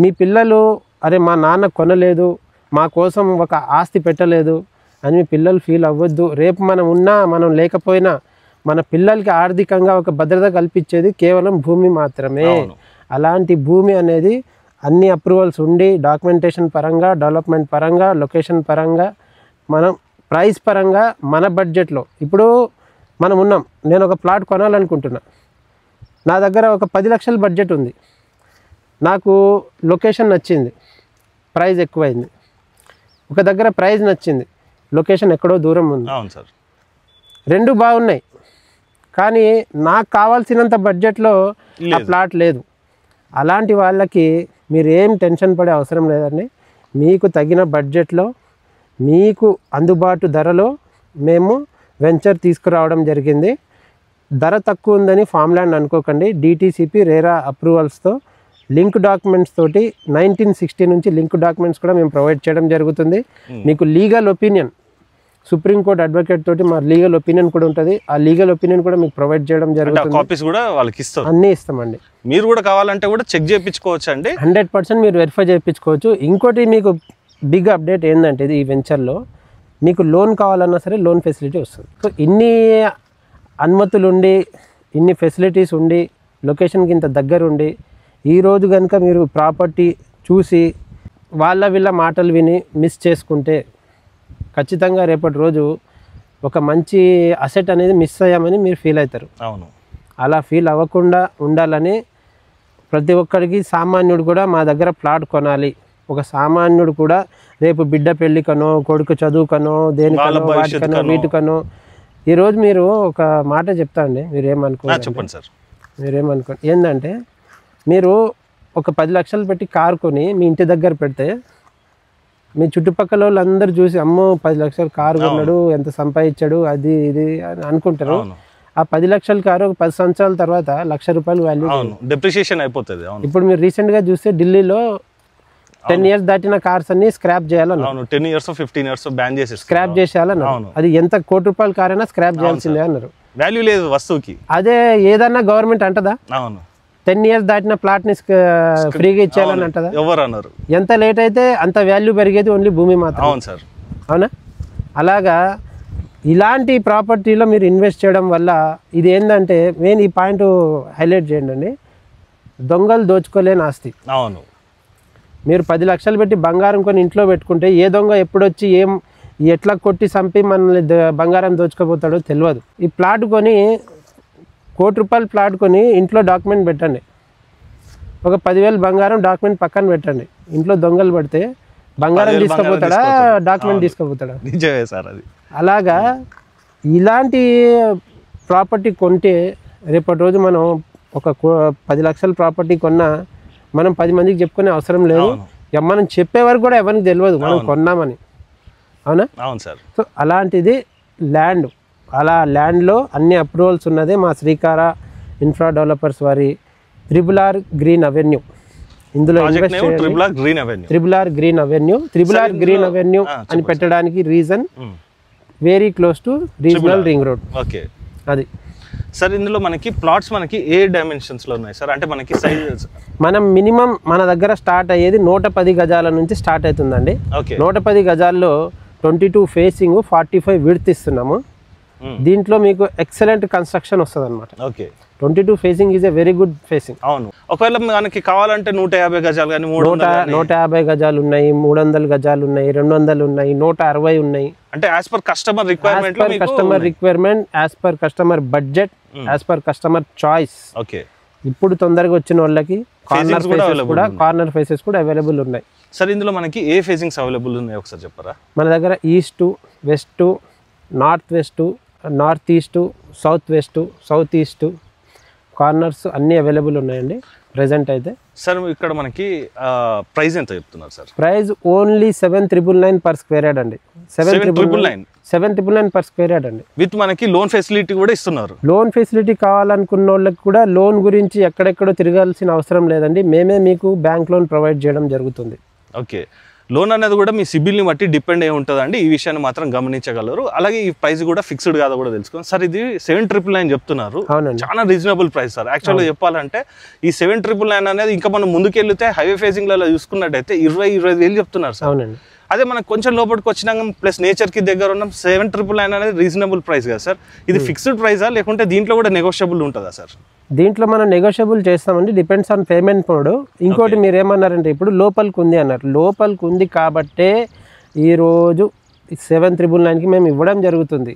మీ పిల్లలు, అరే మా నాన్న కొనలేదు, మా కోసం ఒక ఆస్తి పెట్టలేదు అని మీ పిల్లలు ఫీల్ అవ్వద్దు. రేపు మనం ఉన్నా మనం లేకపోయినా మన పిల్లలకి ఆర్థికంగా ఒక భద్రత కల్పించేది కేవలం భూమి మాత్రమే. అలాంటి భూమి అనేది అన్ని అప్రూవల్స్ ఉండి డాక్యుమెంటేషన్ పరంగా, డెవలప్మెంట్ పరంగా, లొకేషన్ పరంగా, మనం ప్రైస్ పరంగా మన బడ్జెట్లో ఇప్పుడు మనం ఉన్నాం. నేను ఒక ప్లాట్ కొనాలనుకుంటున్నా, నా దగ్గర ఒక 10 లక్షల బడ్జెట్ ఉంది, నాకు లొకేషన్ నచ్చింది, ప్రైస్ ఎక్కువైంది. ఒక దగ్గర ప్రైస్ నచ్చింది, లొకేషన్ ఎక్కడో దూరం ఉంది. రెండు బాగున్నాయి, కానీ నాకు కావాల్సినంత బడ్జెట్లో ఆ ప్లాట్ లేదు. అలాంటి వాళ్ళకి మీరు ఏం టెన్షన్ పడే అవసరం లేదండి. మీకు తగిన బడ్జెట్లో, మీకు అందుబాటు ధరలో మేము వెంచర్ తీసుకురావడం జరిగింది. ధర తక్కువ ఉందని ఫామ్ ల్యాండ్ అనుకోకండి. డిటిసిపి రేరా అప్రూవల్స్తో లింక్ డాక్యుమెంట్స్ తోటి 1960 నుంచి లింక్ డాక్యుమెంట్స్ కూడా మేము ప్రొవైడ్ చేయడం జరుగుతుంది. మీకు లీగల్ ఒపీనియన్, సుప్రీంకోర్టు అడ్వకేట్ తోటి మా లీగల్ ఒపీనియన్ కూడా ఉంటుంది. ఆ లీగల్ ఒపీనియన్ కూడా మీకు ప్రొవైడ్ చేయడం జరుగుతుంది. కాపీస్ కూడా వాళ్ళకి ఇస్తాం, అన్నీ ఇస్తామండి. మీరు కూడా కావాలంటే కూడా చెక్ చేయించుకోవచ్చు అండి. 100% మీరు వెరిఫై చేయించుకోవచ్చు. ఇంకోటి మీకు బిగ్ అప్డేట్ ఏంటంటే, ఈ వెంచర్లో మీకు లోన్ కావాలన్నా సరే లోన్ ఫెసిలిటీ వస్తుంది. సో ఇన్ని అనుమతులు ఉండి, ఇన్ని ఫెసిలిటీస్ ఉండి, లొకేషన్కి ఇంత దగ్గర ఉండి, ఈరోజు కనుక మీరు ప్రాపర్టీ చూసి వీళ్ళ మాటలు విని మిస్ చేసుకుంటే ఖచ్చితంగా రేపటి రోజు ఒక మంచి అసెట్ అనేది మిస్ అయ్యామని మీరు ఫీల్ అవుతారు. అలా ఫీల్ అవ్వకుండా ఉండాలని ప్రతి ఒక్కరికి, సామాన్యుడు కూడా మా దగ్గర ప్లాట్ కొనాలి, ఒక సామాన్యుడు కూడా రేపు బిడ్డ పెళ్ళికనో, కొడుకు చదువుకనో, దేనికనో, వాటికనో, వీటికనో. ఈరోజు మీరు ఒక మాట చెప్తా అండి, చెప్పండి సార్. మీరేమనుకోండి ఏంటంటే, మీరు ఒక 10 లక్షలు పెట్టి కారు కొని మీ ఇంటి దగ్గర పెడితే మీ చుట్టుపక్కల వాళ్ళందరూ చూసి, అమ్మో 10 లక్షలు కారు కొన్నాడు, ఎంత సంపాదించాడు, అది ఇది అని అనుకుంటారు. ఆ 10 లక్షల కారు ఒక 10 సంవత్సరాల తర్వాత ₹1,00,000 వాల్యూ, డిప్రిషియేషన్ అయిపోతుంది. ఇప్పుడు మీరు రీసెంట్గా చూస్తే ఢిల్లీలో 10 years దాటిన కార్స్ అన్ని స్క్రాప్ చేయాలన్నారు. 10 years 15 years బ్యాన్ చేసి స్క్రాప్ చేసేయాలన్నారు. అది ఎంత ₹1,00,00,000 కార్ అయినా స్క్రాప్ చేయాల్సిందే అన్నారు. వాల్యూ లేదు వస్తువుకి. అదే ఏదన్నా గవర్నమెంట్ అంటదా? 10 years దాటిన ప్లాట్ ని ఫ్రీగా ఇచ్చేయాలని అంటదా? ఎవరు అన్నారు? ఎంత లేట్ అయితే అంత వాల్యూ పెరిగేది ఓన్లీ భూమి మాత్రం. అవును సార్. అవునా? అలాగా ఇలాంటి ప్రాపర్టీలో మీరు ఇన్వెస్ట్ చేయడం వల్ల ఇది ఏంటంటే, మెయిన్ ఈ పాయింట్ హైలైట్ చేయండి అండి, దొంగలు దోచుకోలేని ఆస్తి. అవును. మీరు 10 లక్షలు పెట్టి బంగారం కొని ఇంట్లో పెట్టుకుంటే ఏ దొంగ ఎప్పుడొచ్చి ఎట్లా కొట్టి చంపి మనల్ని బంగారం దోచుకోపోతాడో తెలియదు. ఈ ప్లాట్ కొని ₹1,00,00,000 ప్లాట్ కొని ఇంట్లో డాక్యుమెంట్ పెట్టండి, ఒక 10,000 బంగారం డాక్యుమెంట్ పక్కన పెట్టండి. ఇంట్లో దొంగలు పడితే బంగారం తీసుకుపోతాడా, డాక్యుమెంట్ తీసుకుపోతాడా? నిజమే సార్ అది. అలాగా ఇలాంటి ప్రాపర్టీ కొంటే రేపటి రోజు మనం ఒక 10 లక్షల ప్రాపర్టీ కొన్నా మనం 10 మందికి చెప్పుకునే అవసరం లేదు. మనం చెప్పే వరకు కూడా ఎవరికి తెలియదు మనం కొన్నామని. అవునా? అవును సార్. సో అలాంటిది ల్యాండ్, అలా ల్యాండ్లో అన్ని అప్రూవల్స్ ఉన్నదే మా శ్రీకార ఇన్ఫ్రా డెవలపర్స్ వారి RRR గ్రీన్ అవెన్యూ. ఇందులో RRR గ్రీన్ అవెన్యూ అని పెట్టడానికి reason very close to regional ring road. Okay. అది సార్. ఇందులో మనకి ప్లాట్స్ మనకి ఏ డైమెన్షన్స్ లో ఉన్నాయి సార్? అంటే మనకి సైజ్ మనం మినిమం మన దగ్గర స్టార్ట్ అయ్యేది 110 గజాల నుంచి స్టార్ట్ అవుతుందండి. 110 గజాల్లో 22 ఫేసింగ్ 45 విడ్త్ ఇస్తున్నాము. దీంట్లో మీకు ఎక్సలెంట్ కన్స్ట్రక్షన్ వస్తుంది అనమాట. 22 facing is a very good facing. అవును. ఒకవేళ మనకి కావాలంటే 150 గజాలు కానీ 150 గజాలు ఉన్నాయి, 300 గజాలు ఉన్నాయి, 200 ఉన్నాయి, 160 ఉన్నాయి. అంటే as per customer requirement, as per customer budget, as per customer choice. Okay. ఇప్పుడు తొందరగా వచ్చిన వాళ్ళకి కార్నర్ ఫేసెస్ కూడా అవైలబుల్ ఉన్నాయి. సార్ ఇందులో మనకి ఏ ఫేసింగ్స్ అవైలబుల్ ఉన్నాయి ఒకసారి చెప్పరా? మన దగ్గర east, west, north west, north east, south west, south east, corners అన్నీ అవైలబుల్ ఉన్నాయండి ప్రెజెంట్ అయితే. సార్ ఇక్కడ మనకి ప్రైస్ ఎంత చెప్తున్నారు sir? Price only 7,999 per square yard అండి. 7,999 per square yard అండి. విత్ మనకి లోన్ ఫెసిలిటీ కూడా ఇస్తున్నారు. లోన్ ఫెసిలిటీ కావాలనుకున్న వాళ్ళకి కూడా లోన్ గురించి ఎక్కడెక్కడో తిరగాల్సిన అవసరం లేదండి, మేమే మీకు బ్యాంక్ లోన్ ప్రొవైడ్ చేయడం జరుగుతుంది. ఓకే, లోన్ అనేది కూడా మీ సిబిల్ని బట్టి డిపెండ్ అయి ఉంటుందండి, ఈ విషయాన్ని మాత్రం గమనించగలరు. అలాగే ఈ ప్రైస్ కూడా ఫిక్స్డ్ కాదా కూడా తెలుసుకోండి. సార్ ఇది 7,999 చెప్తున్నారు, చాలా రీజనబుల్ ప్రైస్ సార్. యాక్చువల్గా చెప్పాలంటే ఈ 7,999 అనేది ఇంకా మనం ముందుకెళ్తే హైవే ఫేసింగ్లలో చూసుకున్నట్టయితే 20,000 చెప్తున్నారు సార్. అవునండి. అదే మనకు కొంచెం లోపలికి వచ్చినాక ప్లస్ నేచర్కి దగ్గర ఉన్న 7,999 అనేది రీజనబుల్ ప్రైస్ కదా సార్. ఇది ఫిక్స్డ్ ప్రైసా లేకుంటే దీంట్లో కూడా నెగోషియబుల్ ఉంటుందా సార్? దీంట్లో మనం నెగోషియబుల్ చేస్తామండి, డిపెండ్స్ ఆన్ పేమెంట్ మోడ్. ఇంకోటి మీరు ఏమన్నారంటే ఇప్పుడు లోపలికి ఉంది అన్నారు, లోపలికి ఉంది కాబట్టే ఈరోజు 7,999కి మేము ఇవ్వడం జరుగుతుంది.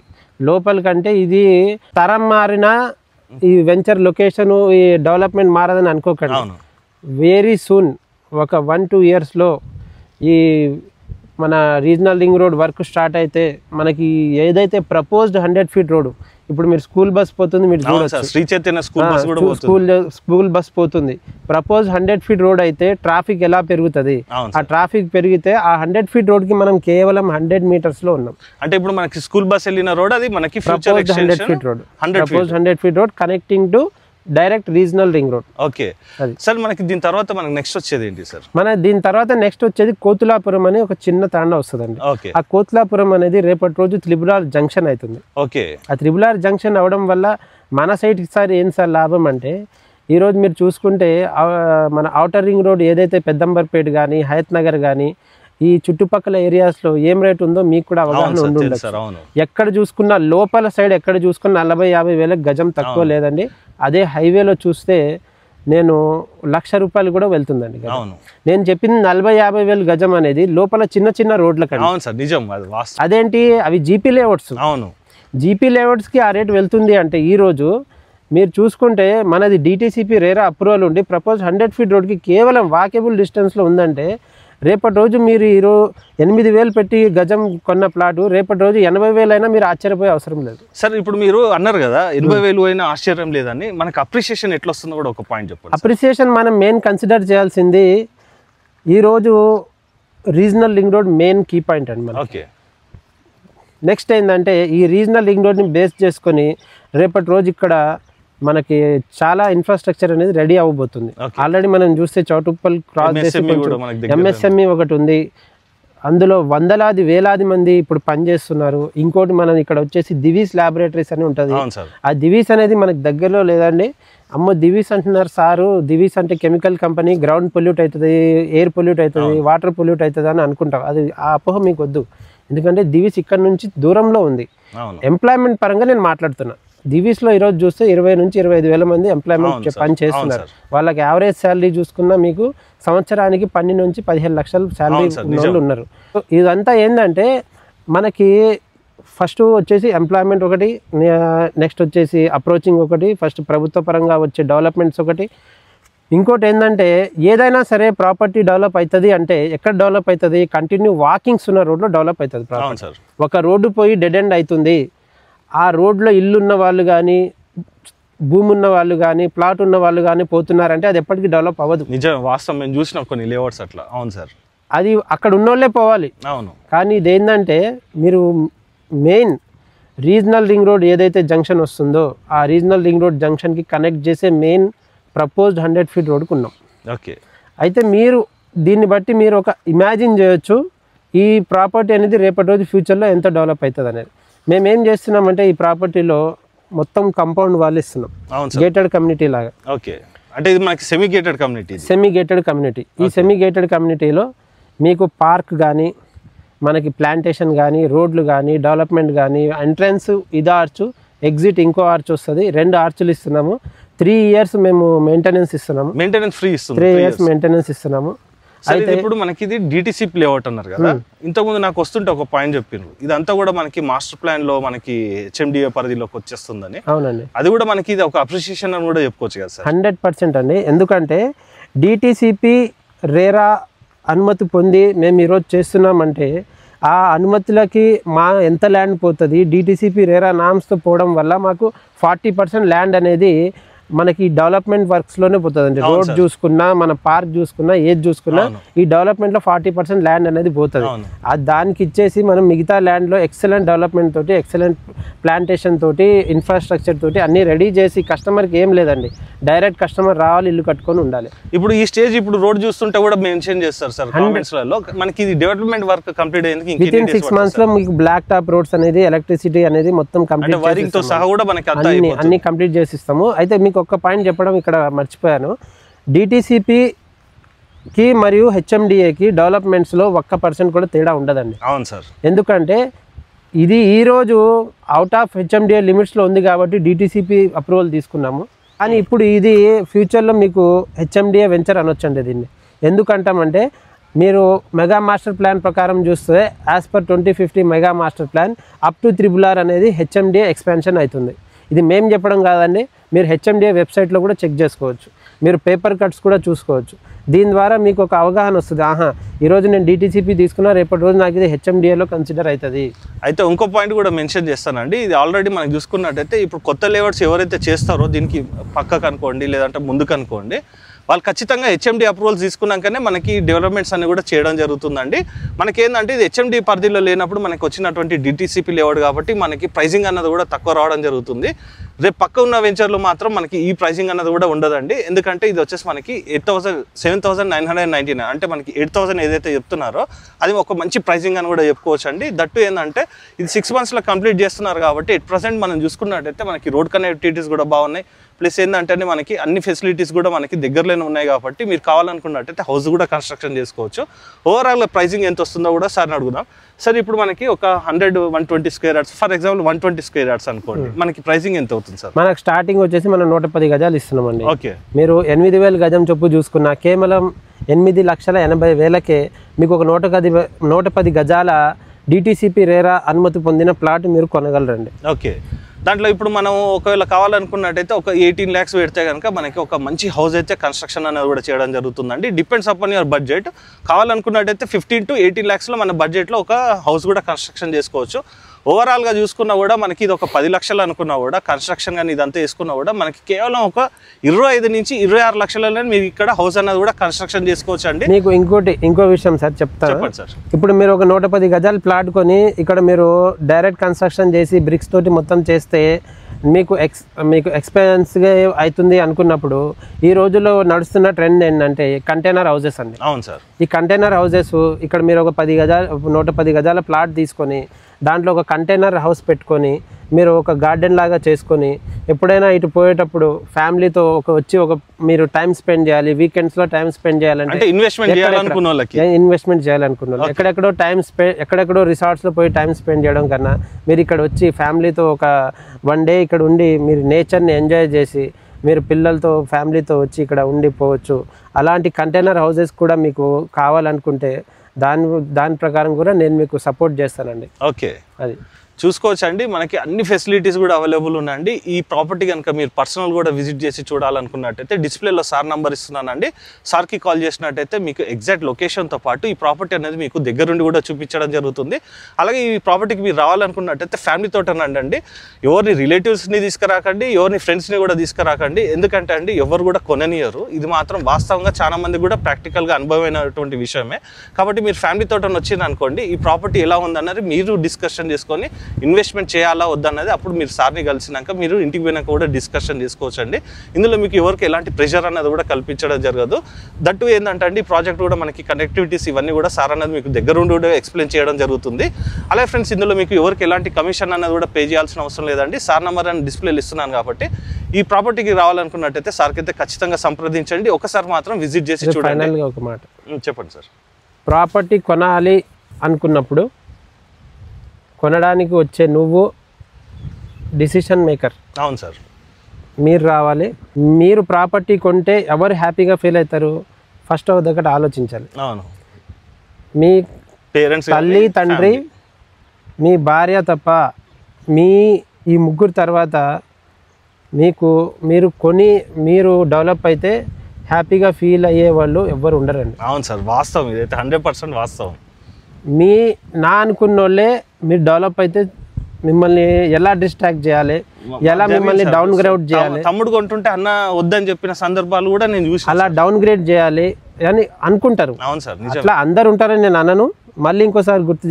లోపలికంటే ఇది తరం మారిన ఈ వెంచర్ లొకేషన్ ఈ డెవలప్మెంట్ మారదని అనుకోకండి. వెరీ సూన్ ఒక 1-2 yearsలో ఈ మన regional ring road work start అయితే మనకి ఏదైతే ప్రపోజ్డ్ 100 feet రోడ్, ఇప్పుడు మీరు స్కూల్ బస్ పోతుంది, మీరు స్కూల్ బస్ పోతుంది, ప్రపోజ్ 100 feet రోడ్ అయితే ట్రాఫిక్ ఎలా పెరుగుతుంది? ఆ ట్రాఫిక్ పెరిగితే ఆ 100 feet రోడ్ కి మనం కేవలం 100 meters లో ఉన్నాం. అంటే ఇప్పుడు మనకి స్కూల్ బస్ వెళ్ళిన రోడ్ అది మనకి 100 feet road, 100 feet road connecting to direct regional ring road. Okay sir, మనకి దీని తర్వాత మనకి నెక్స్ట్ వచ్చేది ఏంటి సార్? దీని తర్వాత నెక్స్ట్ వచ్చేది కోతులాపురం అని ఒక చిన్న తాండా వస్తుందండి. ఆ కోతులాపురం అనేది రేపటి రోజు త్రిబులార్ జంక్షన్ అవుతుంది. ఓకే, ఆ త్రిబులార్ జంక్షన్ అవడం వల్ల మన సైడ్కి సార్ ఏం సార్ లాభం అంటే, ఈరోజు మీరు చూసుకుంటే మన ఔటర్ రింగ్ రోడ్ ఏదైతే పెద్దంబర్పేట కానీ హయత్ నగర్ కానీ ఈ చుట్టుపక్కల ఏరియాస్లో ఏం రేట్ ఉందో మీకు కూడా అవగాహన ఉండుండొచ్చు. ఎక్కడ చూసుకున్నా లోపల సైడ్ ఎక్కడ చూసుకున్నా 40-50 వేలకు గజం తక్కువ లేదండి. అదే హైవేలో చూస్తే నేను ₹1,00,000 కూడా వెళ్తుందండి. నేను చెప్పింది 40-50 వేలు గజం అనేది లోపల చిన్న చిన్న రోడ్ల కంటే. అదేంటి, అవి జీపీ లేఅవుట్స్. జీపీ లేఅవుట్స్కి ఆ రేట్ వెళ్తుంది అంటే ఈరోజు మీరు చూసుకుంటే మనది డిటిసిపి రేరా అప్రూవల్ ఉండి ప్రపోజ్ 100 feet రోడ్కి కేవలం వాకేబుల్ డిస్టెన్స్లో ఉందంటే రేపటి రోజు మీరు 8,000 పెట్టి గజం కొన్న ప్లాటు రేపటి రోజు 80,000 అయినా మీరు ఆశ్చర్యపోయే అవసరం లేదు. సార్ ఇప్పుడు మీరు అన్నారు కదా 80,000 అయినా ఆశ్చర్యం లేదని, మనకు అప్రిషియేషన్ ఎట్లా వస్తుందో కూడా ఒక పాయింట్ చెప్పండి. అప్రిషియేషన్ మనం మెయిన్ కన్సిడర్ చేయాల్సింది ఈరోజు regional ring road main key point అండి మనం. ఓకే, నెక్స్ట్ ఏంటంటే ఈ రీజనల్ రింగ్ రోడ్ని బేస్ చేసుకొని రేపటి రోజు ఇక్కడ మనకి చాలా ఇన్ఫ్రాస్ట్రక్చర్ అనేది రెడీ అవ్వబోతుంది. ఆల్రెడీ మనం చూస్తే చౌటుప్పల్ క్రాస్ చేసి ఎంఎస్ఎంఈ ఒకటి ఉంది, అందులో వేలాది మంది ఇప్పుడు పనిచేస్తున్నారు. ఇంకోటి మనం ఇక్కడ వచ్చేసి దివీస్ ల్యాబొరేటరీస్ అని ఉంటుంది. ఆ దివీస్ అనేది మనకి దగ్గరలో లేదండి. అమ్మో దివీస్ అంటున్నారు సారు, దివీస్ అంటే కెమికల్ కంపెనీ, గ్రౌండ్ పొల్యూట్ అవుతుంది, ఎయిర్ పొల్యూట్ అవుతుంది, వాటర్ పొల్యూట్ అవుతుంది అని అనుకుంటాం. అది ఆ అపోహ మీకు వద్దు, ఎందుకంటే దివీస్ ఇక్కడ నుంచి దూరంలో ఉంది. ఎంప్లాయ్మెంట్ పరంగా నేను మాట్లాడుతున్నా. దివీస్లో ఈరోజు చూస్తే 20 నుంచి 25 మంది ఎంప్లాయ్మెంట్ పని చేస్తున్నారు. వాళ్ళకి యావరేజ్ శాలరీ చూసుకున్నా మీకు సంవత్సరానికి 12 నుంచి 15 లక్షలు శాలరీ వాళ్ళు ఉన్నారు. ఇదంతా ఏంటంటే మనకి ఫస్ట్ వచ్చేసి ఎంప్లాయ్మెంట్ ఒకటి, నెక్స్ట్ వచ్చేసి అప్రోచింగ్ ఒకటి, ఫస్ట్ ప్రభుత్వ పరంగా వచ్చే డెవలప్మెంట్స్ ఒకటి. ఇంకోటి ఏంటంటే ఏదైనా సరే ప్రాపర్టీ డెవలప్ అవుతుంది అంటే ఎక్కడ డెవలప్ అవుతుంది, కంటిన్యూ వాకింగ్స్ ఉన్న రోడ్లో డెవలప్ అవుతుంది. ఒక రోడ్డు పోయి డెడ్ ఎండ్ అవుతుంది, ఆ రోడ్లో ఇల్లు ఉన్న వాళ్ళు కానీ భూమి ఉన్న వాళ్ళు కానీ ప్లాట్ ఉన్న వాళ్ళు కానీ పోతున్నారంటే అది ఎప్పటికీ డెవలప్ అవ్వదు. నిజం, వాస్తవం. మేము చూసిన కొన్ని లేఅవుట్స్ అట్లా. అవును సార్, అది అక్కడ ఉన్నోళ్ళే పోవాలి. అవును, కానీ ఇదేంటంటే మీరు మెయిన్ రీజనల్ రింగ్ రోడ్ ఏదైతే జంక్షన్ వస్తుందో ఆ రీజనల్ రింగ్ రోడ్ జంక్షన్కి కనెక్ట్ చేసే మెయిన్ ప్రపోజ్డ్ 100 feet రోడ్కి ఉన్నాం. ఓకే, అయితే మీరు దీన్ని బట్టి మీరు ఒక ఇమాజిన్ చేయొచ్చు ఈ ప్రాపర్టీ అనేది రేపటి రోజు ఫ్యూచర్లో ఎంత డెవలప్ అవుతుంది అనేది. మేమేం చేస్తున్నామంటే ఈ ప్రాపర్టీలో మొత్తం కాంపౌండ్ వాళ్ళు ఇస్తున్నాం, గేటెడ్ కమ్యూనిటీ లాగా. ఓకే, అంటే ఇది మనకి సెమీ గేటెడ్ కమ్యూనిటీ. ఈ సెమీ గేటెడ్ కమ్యూనిటీలో మీకు పార్క్ కానీ మనకి ప్లాంటేషన్ కానీ రోడ్లు కానీ డెవలప్మెంట్ కానీ ఎంట్రన్స్ ఇది ఆర్చ్, ఎగ్జిట్ ఇంకో ఆర్చ్ వస్తుంది. 2 ఆర్చులు ఇస్తున్నాము. 3 years మేము మెయింటెనెన్స్ ఇస్తున్నాము. మెయింటెనెన్స్ ఫ్రీ ఇస్తున్నాము. 3 years మెయింటెనెన్స్ ఇస్తున్నాము. అయితే ఇప్పుడు మనకి ఇది డిటిసిపి లేఅవుట్ అన్నారు కదా, ఇంతకుముందు నాకు వస్తుంటే ఒక పాయింట్ చెప్పారు, ఇదంతా కూడా మనకి మాస్టర్ ప్లాన్ లో మనకి హెచ్ఎండిఏ పరిధిలోకి వచ్చేస్తుందని. అవునండి, అది కూడా మనకి ఇది ఒక అప్రిషియేషన్ అని కూడా చెప్పుకోవచ్చు కదా సార్? 100% అండి. ఎందుకంటే డిటిసిపి రేరా అనుమతి పొంది మేము ఈరోజు చేస్తున్నామంటే ఆ అనుమతులకి మా ఎంత ల్యాండ్ పోతుంది, డిటిసిపి రేరా నామ్స్తో పోవడం వల్ల మాకు 40% ల్యాండ్ అనేది మనకి డెవలప్మెంట్ వర్క్స్ లోనే పోతుంది. రోడ్ చూసుకున్నా, మన పార్క్ చూసుకున్నా, ఏది చూసుకున్నా ఈ డెవలప్మెంట్ లో 40% ల్యాండ్ అనేది పోతుంది. దానికి ఇచ్చేసి మనం మిగతా ల్యాండ్ లో ఎక్సలెంట్ డెవలప్మెంట్ తోటి, ఎక్సలెంట్ ప్లాంటేషన్ తోటి, ఇన్ఫ్రాస్ట్రక్చర్ తోటి అన్ని రెడీ చేసి కస్టమర్కి ఏం లేదండి, డైరెక్ట్ కస్టమర్ రావాలి, ఇల్లు కట్టుకొని ఉండాలి. ఇప్పుడు ఈ స్టేజ్ ఇప్పుడు రోడ్ చూస్తుంటే కూడా మెన్షన్ చేస్తారు సార్ కామెంట్స్ లలో, మనకి ఇది డెవలప్మెంట్ వర్క్ కంప్లీట్ అయ్యేందుకు వితిన్ 6 months లో మీకు బ్లాక్ టాప్ రోడ్స్ అనేది, ఎలక్ట్రిసిటీ అనేది మొత్తం కంప్లీట్ వైరింగ్ తో సహా కూడా మనకి అన్ని కంప్లీట్ చేసి ఇస్తాము. అయితే మీకు ఒక పాయింట్ చెప్పడం ఇక్కడ మర్చిపోయాను, డిటిసిపికి మరియు హెచ్ఎండిఏకి డెవలప్మెంట్స్లో 1% కూడా తేడా ఉండదండి. అవును సార్. ఎందుకంటే ఇది ఈరోజు అవుట్ ఆఫ్ హెచ్ఎండిఏ లిమిట్స్లో ఉంది కాబట్టి డిటిసిపి అప్రూవల్ తీసుకున్నాము. కానీ ఇప్పుడు ఇది ఫ్యూచర్లో మీకు హెచ్ఎండిఏ వెంచర్ అనొచ్చండి దీన్ని. ఎందుకంటామంటే మీరు మెగా మాస్టర్ ప్లాన్ ప్రకారం చూస్తే as per 2050 mega master plan up to RRR అనేది హెచ్ఎండిఏ ఎక్స్పాన్షన్ అవుతుంది. ఇది మేము చెప్పడం కాదండి, మీరు హెచ్ఎండిఏ వెబ్సైట్లో కూడా చెక్ చేసుకోవచ్చు, మీరు పేపర్ కట్స్ కూడా చూసుకోవచ్చు. దీని ద్వారా మీకు ఒక అవగాహన వస్తుంది, ఆహా ఈరోజు నేను డిటిసిపి తీసుకున్నా, రేపటి రోజు నాకు ఇది హెచ్ఎండిఏలో కన్సిడర్ అవుతుంది. అయితే ఇంకో పాయింట్ కూడా మెన్షన్ చేస్తానండి, ఇది ఆల్రెడీ మనకు చూసుకున్నట్టయితే ఇప్పుడు కొత్త లేఅవుట్స్ ఎవరైతే చేస్తారో దీనికి పక్కకు అనుకోండి లేదంటే ముందుకు అనుకోండి, వాళ్ళు ఖచ్చితంగా హెచ్ఎండి అప్రూవల్స్ తీసుకున్నాకనే మనకి డెవలప్మెంట్స్ అన్ని కూడా చేయడం జరుగుతుందండి. మనకి ఏంటంటే ఇది హెచ్ఎండి పరిధిలో లేనప్పుడు మనకి వచ్చినటువంటి డిటిసిపి లేఅవుట్ కాబట్టి మనకి ప్రైజింగ్ అన్నది కూడా తక్కువ రావడం జరుగుతుంది. రేపు పక్క ఉన్న వెంచర్లో మాత్రం మనకి ఈ ప్రైజింగ్ అన్నది కూడా ఉండదండి. ఎందుకంటే ఇది వచ్చేసి మనకి 7,999 అంటే మనకి 8,000 ఏదైతే చెప్తున్నారో అది ఒక మంచి ప్రైజింగ్ అని కూడా చెప్పుకోవచ్చు అండి. దట్టు ఏంటంటే ఇది 6 monthsలో కంప్లీట్ చేస్తున్నారు కాబట్టి ఎట్ ప్రజెంట్ మనం చూసుకున్నట్టయితే మనకి రోడ్ కనెక్టివిటీస్ కూడా బాగున్నాయి. ప్లస్ ఏంటంటే మనకి అన్ని ఫెసిలిటీస్ కూడా మనకి దగ్గరలోనే ఉన్నాయి కాబట్టి మీరు కావాలనుకున్నట్టయితే హౌస్ కూడా కన్స్ట్రక్షన్ చేసుకోవచ్చు. ఓవరాల్ ప్రైజింగ్ ఎంత వస్తుందో కూడా సార్ని అడుగుదాం. సార్ ఇప్పుడు మనకి ఒక 100-120 square yards for example 120 square yards అనుకోండి, మనకి ప్రైజింగ్ ఎంత అవుతుంది సార్? మనకు స్టార్టింగ్ వచ్చేసి మనం 110 గజాలు ఇస్తున్నామండి. ఓకే, మీరు 8,000 గజం చొప్పు చూసుకున్నా కేవలం 8,80,000కే మీకు ఒక 110 గజాల డిటిసిపి రేరా అనుమతి పొందిన ప్లాట్ మీరు కొనగలరండి. ఓకే, దాంట్లో ఇప్పుడు మనం ఒకవేళ కావాలనుకున్నట్టయితే ఒక 18 lakhs పెడితే కనుక మనకి ఒక మంచి హౌస్ అయితే కన్స్ట్రక్షన్ అనేది కూడా చేయడం జరుగుతుందండి. Depends upon your budget. కావాలనుకున్నట్టయితే 15 to 18 lakhsలో మన బడ్జెట్లో ఒక హౌస్ కూడా కన్స్ట్రక్షన్ చేసుకోవచ్చు. ఓవరాల్గా చూసుకున్నా కూడా మనకి ఇది ఒక 10 లక్షలు అనుకున్నా కూడా కన్స్ట్రక్షన్ కానీ ఇదంతా వేసుకున్నా కూడా మనకి కేవలం ఒక 25 నుంచి 26 లక్షలలో మీరు ఇక్కడ హౌస్ అన్నది కూడా కన్స్ట్రక్షన్ చేసుకోవచ్చు అండి. మీకు ఇంకో విషయం సార్ చెప్తాను. చెప్పండి సార్. ఇప్పుడు మీరు ఒక 110 గజాలు ప్లాట్ కొని ఇక్కడ మీరు డైరెక్ట్ కన్స్ట్రక్షన్ చేసి బ్రిక్స్ తోటి మొత్తం చేస్తే మీకు ఎక్స్పెన్స్గా అవుతుంది అనుకున్నప్పుడు ఈ రోజుల్లో నడుస్తున్న ట్రెండ్ ఏంటంటే కంటైనర్ హౌసెస్ అండి. అవును సార్. ఈ కంటైనర్ హౌసెస్ ఇక్కడ మీరు ఒక 110 గజాల ప్లాట్ తీసుకొని దాంట్లో ఒక కంటైనర్ హౌస్ పెట్టుకొని మీరు ఒక గార్డెన్ లాగా చేసుకొని ఎప్పుడైనా ఇటు పోయేటప్పుడు ఫ్యామిలీతో ఒక మీరు టైం స్పెండ్ చేయాలి, వీకెండ్స్లో టైం స్పెండ్ చేయాలంటే ఇన్వెస్ట్మెంట్ చేయాలనుకున్న వాళ్ళు ఎక్కడెక్కడో రిసార్ట్స్లో పోయి టైం స్పెండ్ చేయడం కన్నా మీరు ఇక్కడ వచ్చి ఫ్యామిలీతో ఒక 1 day ఇక్కడ ఉండి మీరు నేచర్ని ఎంజాయ్ చేసి మీరు పిల్లలతో ఫ్యామిలీతో వచ్చి ఇక్కడ ఉండిపోవచ్చు. అలాంటి కంటైనర్ హౌసెస్ కూడా మీకు కావాలనుకుంటే దాని ప్రకారం కూడా నేను మీకు సపోర్ట్ చేస్తానండి. ఓకే, అది చూసుకోవచ్చు అండి. మనకి అన్ని ఫెసిలిటీస్ కూడా అవైలబుల్ ఉన్నాయండి. ఈ ప్రాపర్టీ కనుక మీరు పర్సనల్ కూడా విజిట్ చేసి చూడాలనుకున్నట్టయితే డిస్ప్లేలో సార్ నెంబర్ ఇస్తున్నానండి. సార్కి కాల్ చేసినట్టయితే మీకు ఎగ్జాక్ట్ లొకేషన్తో పాటు ఈ ప్రాపర్టీ అనేది మీకు దగ్గరుండి కూడా చూపించడం జరుగుతుంది. అలాగే ఈ ప్రాపర్టీకి మీరు రావాలనుకున్నట్టయితే ఫ్యామిలీతో అండి, ఎవరిని రిలేటివ్స్ని తీసుకురాకండి, ఎవరిని ఫ్రెండ్స్ని కూడా తీసుకురాకండి. ఎందుకంటే అండి ఎవరు కూడా కొననియరు. ఇది మాత్రం వాస్తవంగా చాలా మంది కూడా ప్రాక్టికల్గా అనుభవమైనటువంటి విషయమే. కాబట్టి మీరు ఫ్యామిలీతో వచ్చింది అనుకోండి, ఈ ప్రాపర్టీ ఎలా ఉందన్నది మీరు డిస్కషన్ చేసుకొని ఇన్వెస్ట్మెంట్ చేయాలా వద్దన్నది అప్పుడు మీరు సార్ని కలిసినాక మీరు ఇంటికి పోయినాక కూడా డిస్కషన్ చేసుకోవచ్చు అండి. ఇందులో మీకు ఎవరికి ఎలాంటి ప్రెషర్ అన్నది కూడా కల్పించడం జరగదు. దట్టు ఏంటంటే అండి ప్రాజెక్ట్ కూడా మనకి కనెక్టివిటీస్ ఇవన్నీ కూడా సార్ అన్నది మీకు దగ్గర ఉండి కూడా ఎక్స్ప్లెయిన్ చేయడం జరుగుతుంది. అలాగే ఫ్రెండ్స్ ఇందులో మీకు ఎవరికి ఎలాంటి కమిషన్ అన్నది కూడా పే చేయాల్సిన అవసరం లేదండి. సార్ నెంబర్ అని డిస్ప్లేలు ఇస్తున్నాను కాబట్టి ఈ ప్రాపర్టీకి రావాలనుకున్నట్టయితే సార్కి అయితే ఖచ్చితంగా సంప్రదించండి. ఒకసారి మాత్రం విజిట్ చేసి చూడండి. ఒక మాట చెప్పండి సార్. ప్రాపర్టీ కొనాలి అనుకున్నప్పుడు కొనడానికి వచ్చే నువ్వు డిసిషన్ మేకర్. అవును సార్. మీరు రావాలి. మీరు ప్రాపర్టీ కొంటే ఎవరు హ్యాపీగా ఫీల్ అవుతారు ఫస్ట్ దగ్గర ఆలోచించాలి. అవును. మీ పేరెంట్స్, తల్లి, తండ్రి, మీ భార్య తప్ప ఈ ముగ్గురు తర్వాత మీరు డెవలప్ అయితే హ్యాపీగా ఫీల్ అయ్యే వాళ్ళు ఎవ్వరు ఉండరండి. అవును సార్, వాస్తవం ఇదైతే 100% వాస్తవం. అనుకున్న వాళ్ళే మీరు డెవలప్ అయితే మిమ్మల్ని ఎలా డిస్ట్రాక్ట్ చేయాలి, ఎలా మిమ్మల్ని డౌన్ గ్రేడ్ చేయాలి, తమ్ముడు కొంటుంటే అన్న వద్దని చెప్పిన సందర్భాలు కూడా నేను చూసి అలా డౌన్ గ్రేడ్ చేయాలి అని అనుకుంటారు. అవును సార్, అట్లా అందరు ఉంటారని నేను అనను. మళ్ళీ ఇంకోసారి గుర్తు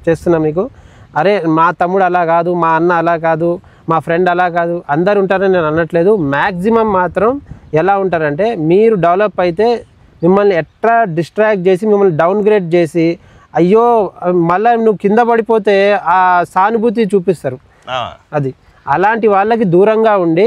చేస్తున్నా మీకు, అరే మా తమ్ముడు అలా కాదు, మా అన్న అలా కాదు, మా ఫ్రెండ్ అలా కాదు, అందరు ఉంటారని నేను అనట్లేదు. మ్యాక్సిమం మాత్రం ఎలా ఉంటారంటే, మీరు డెవలప్ అయితే మిమ్మల్ని ఎట్లా డిస్ట్రాక్ట్ చేసి మిమ్మల్ని డౌన్ గ్రేడ్ చేసి అయ్యో మళ్ళీ నువ్వు కింద పడిపోతే ఆ సానుభూతి చూపిస్తారు. అది అలాంటి వాళ్ళకి దూరంగా ఉండి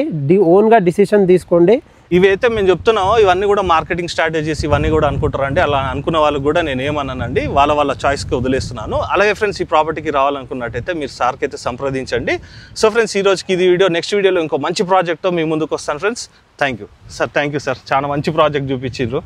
ఓన్గా డిసిషన్ తీసుకోండి. ఇవైతే మేము చెప్తున్నామో ఇవన్నీ కూడా మార్కెటింగ్ స్ట్రాటజీస్ ఇవన్నీ కూడా అనుకుంటారండి. అలా అనుకున్న వాళ్ళకి కూడా నేను ఏమన్నానండి, వాళ్ళ చాయిస్కి వదిలేస్తున్నాను. అలాగే ఫ్రెండ్స్, ఈ ప్రాపర్టీకి రావాలనుకున్నట్టయితే మీరు సార్కి అయితే సంప్రదించండి. సో ఫ్రెండ్స్, ఈ రోజుకి ఇది వీడియో. నెక్స్ట్ వీడియోలో ఇంకో మంచి ప్రాజెక్ట్తో మీ ముందుకు వస్తాను ఫ్రెండ్స్. Thank you sir. చాలా మంచి ప్రాజెక్ట్ చూపించారు.